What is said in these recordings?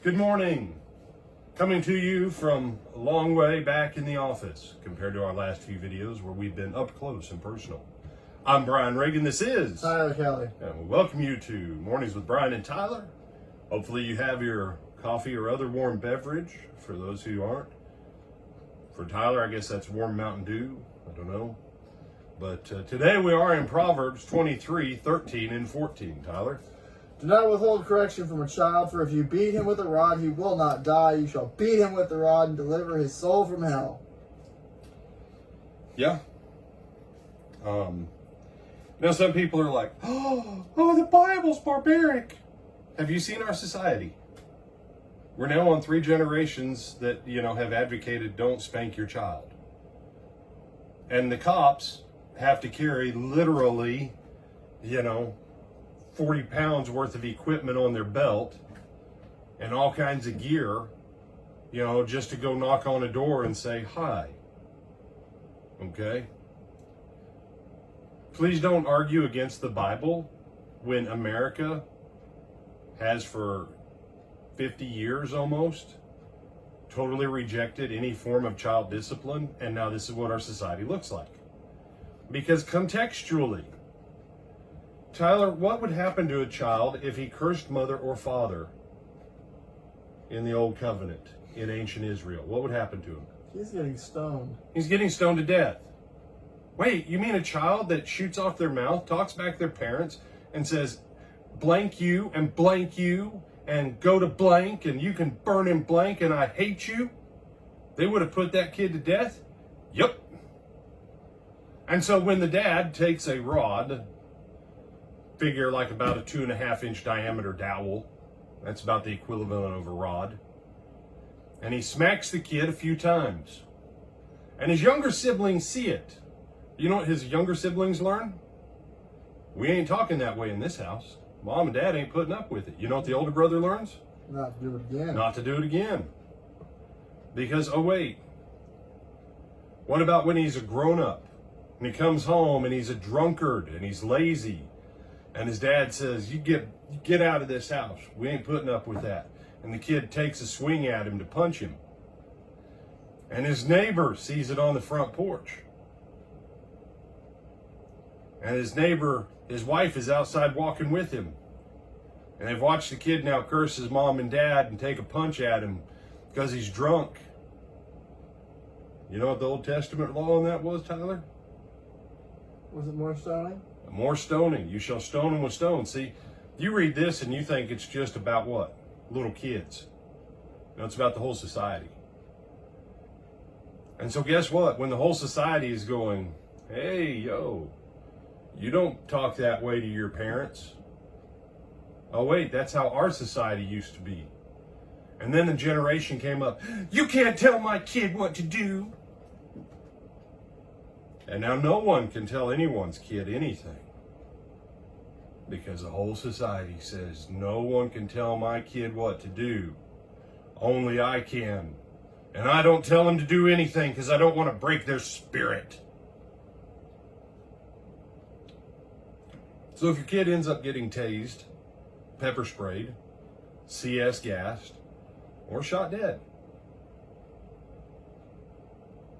Good morning. Coming to you from a long way back in the office compared to our last few videos where we've been up close and personal. I'm Brian Reagan. This is Tyler Kelly. And we welcome you to Mornings with Brian and Tyler. Hopefully you have your coffee or other warm beverage for those who aren't. For Tyler, I guess that's warm Mountain Dew. I don't know. But today we are in Proverbs 23, 13, and 14. Tyler? Do not withhold correction from a child, for if you beat him with a rod, he will not die. You shall beat him with the rod and deliver his soul from hell. Yeah. Now some people are like, oh, the Bible's barbaric. Have you seen our society? We're now on 3 generations that, have advocated don't spank your child. And the cops have to carry literally, 40 pounds worth of equipment on their belt and all kinds of gear, just to go knock on a door and say hi. Okay? Please don't argue against the Bible when America has for 50 years almost totally rejected any form of child discipline, and now this is what our society looks like. Because contextually, Tyler, what would happen to a child if he cursed mother or father in the Old Covenant in ancient Israel? What would happen to him? He's getting stoned. He's getting stoned to death. Wait, you mean a child that shoots off their mouth, talks back their parents, and says, blank you and go to blank and you can burn in blank and I hate you? They would have put that kid to death? Yep. And so when the dad takes a rod, figure like about a 2.5-inch diameter dowel, that's about the equivalent of a rod, and he smacks the kid a few times, and his younger siblings see it. You know what his younger siblings learn? We ain't talking that way in this house. Mom and dad ain't putting up with it. You know what the older brother learns? Not to do it again. Not to do it again. Because, oh wait, what about when he's a grown-up and he comes home and he's a drunkard and he's lazy and his dad says, you get out of this house. We ain't putting up with that. And the kid takes a swing at him to punch him. And his neighbor sees it on the front porch. And his wife is outside walking with him. And they've watched the kid now curse his mom and dad and take a punch at him because he's drunk. You know what the Old Testament law on that was, Tyler? Was it more stoning? More stoning. You shall stone them with stones. See, you read this and you think it's just about what? Little kids. No, it's about the whole society. And so guess what? When the whole society is going, hey, yo, you don't talk that way to your parents. Oh, wait, that's how our society used to be. And then the generation came up, you can't tell my kid what to do. And now no one can tell anyone's kid anything. Because the whole society says, no one can tell my kid what to do. Only I can. And I don't tell them to do anything because I don't want to break their spirit. So if your kid ends up getting tased, pepper sprayed, CS gassed, or shot dead,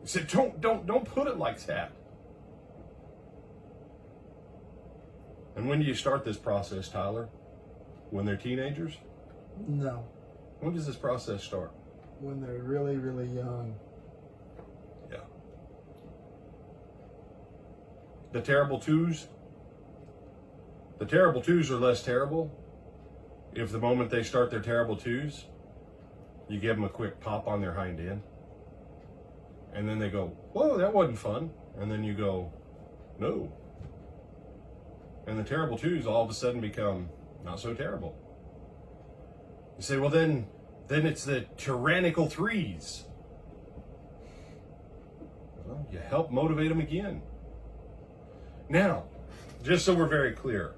you said, don't put it like that. And when do you start this process, Tyler? When they're teenagers? No. When does this process start? When they're really, really young. Yeah. The terrible twos? The terrible twos are less terrible if the moment they start their terrible twos, you give them a quick pop on their hind end. And then they go, whoa, that wasn't fun. And then you go, no. And the terrible twos all of a sudden become not so terrible. You say, well, then it's the tyrannical threes. Well, you help motivate them again. Now, just so we're very clear,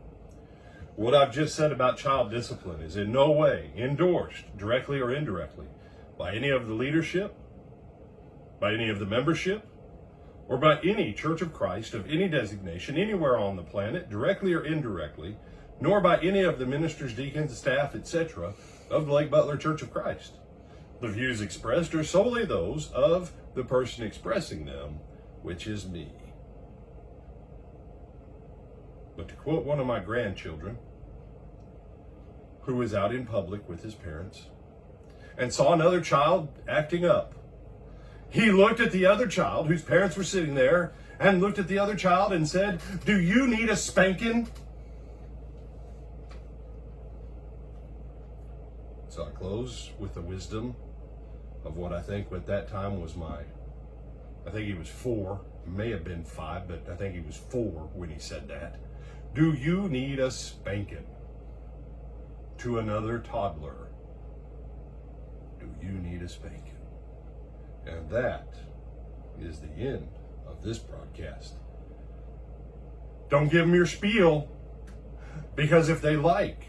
what I've just said about child discipline is in no way endorsed, directly or indirectly, by any of the leadership, by any of the membership, or by any Church of Christ of any designation anywhere on the planet, directly or indirectly, nor by any of the ministers, deacons, staff, etc., of the Lake Butler Church of Christ. The views expressed are solely those of the person expressing them, which is me. But to quote one of my grandchildren, who was out in public with his parents and saw another child acting up, he looked at the other child whose parents were sitting there and looked at the other child and said, "Do you need a spanking?" So I close with the wisdom of what I think at that time was I think he was 4, may have been 5, but I think he was 4 when he said that. Do you need a spanking? To another toddler, do you need a spanking? And that is the end of this broadcast. Don't give them your spiel, because if they like,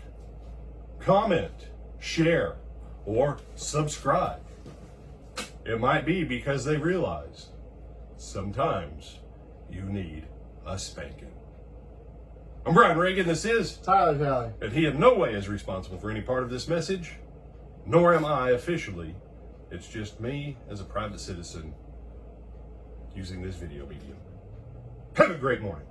comment, share, or subscribe, it might be because they realize sometimes you need a spanking. I'm Brian Reagan, this is Tyler Kelly. and he in no way is responsible for any part of this message, nor am I officially. It's just me as a private citizen using this video medium. Have a great morning.